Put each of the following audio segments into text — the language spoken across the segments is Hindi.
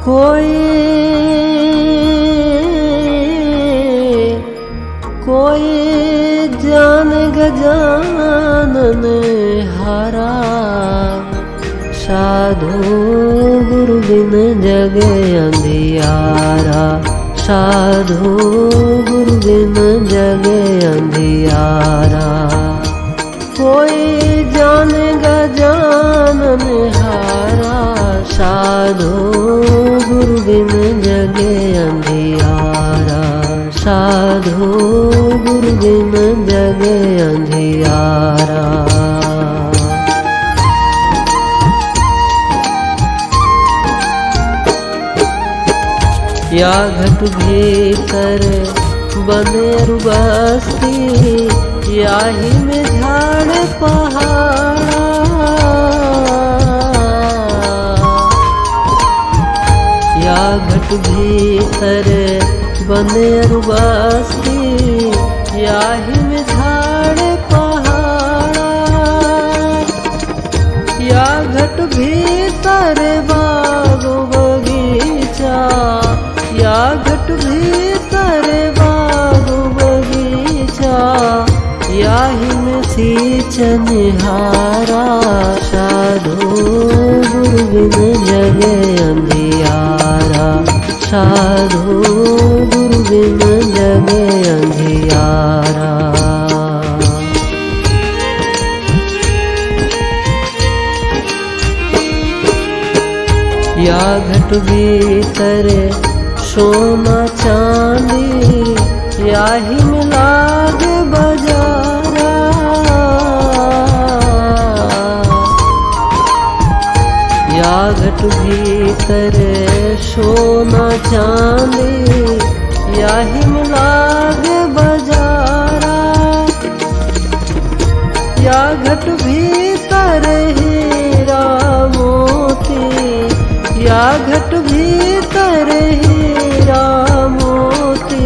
कोई जान गजानन हारा, साधु गुरु बिन जगे अंधियारा, साधु गुरु बिन जगे अंधियारा। कोई जान गजानन हारा, साधु गुरु बिन जगे अंधियारा, साधु गुरु बिन जगे अंधियारा। या घट भीतर बनेरु बस्ती, याही में झाड़ पहाड़ा। या घट भीतर बनेरु बस्ती, याही में झाड़ पहाड़ा। या घट भीतर बाग बगीचा, या घट भीतर बाग बगीचा, याही में सींचन हारा, साधु गुरु बिन जगे अंधियारा, साधु गुरु बिन जगे अंधियारा। या घट भीतर सोना चांदी, याही में लाग बजारा। या घट भीतर सोना चांदी, याही में लाग बजारा। या घट भीतर हीरा मोती, या घट भीतर हीरा मोती,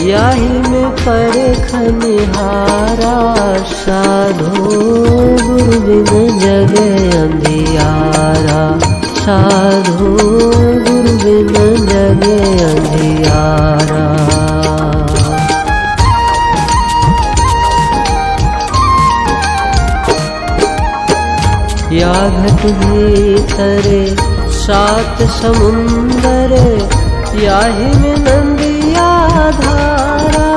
याही में परखन हारा, साधु गुरु बिन जगे अंधियारा, साधु गुरु बिन जगे अंधियारा। या घट भीतर सात समुंदर, याही में नंदिया धारा।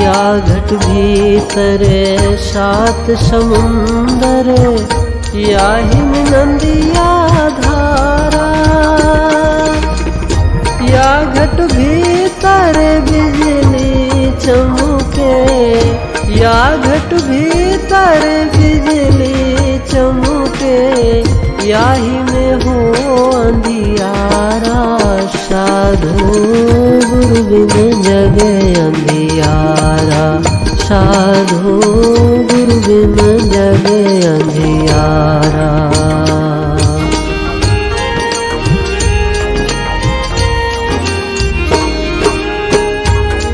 या घट भीतर सात समुंदर, याही में नंदिया धारा। या घट भीतर बिजली चमके, या घट भीतर बिजली चमके, याही में हो अंधियारा, साधु गुरु बिन जगे अंधियारा, साधु गुरु बिन जगे अंधियारा।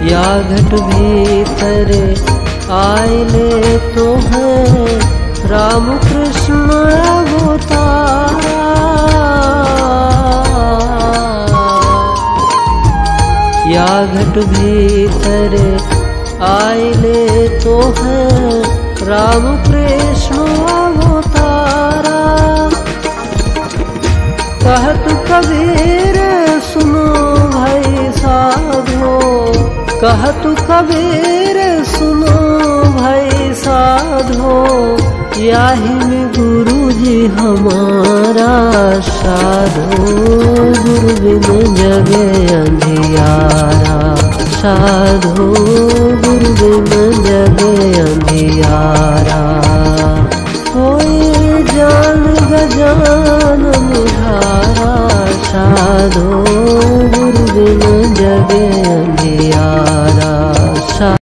या घट भीतर आइले तो है राम कृष्ण अवतारा। या घट भीतर आइले तो है राम कृष्ण अवतारा। कहत कबीर सुनो भाई साधो, कहत कबीर सुनो भाई साधो, याही में गुरु जी हमारा, साधु गुरु बिन जगे अंधियारा, साधु गुरु बिन जगे अंधियारा।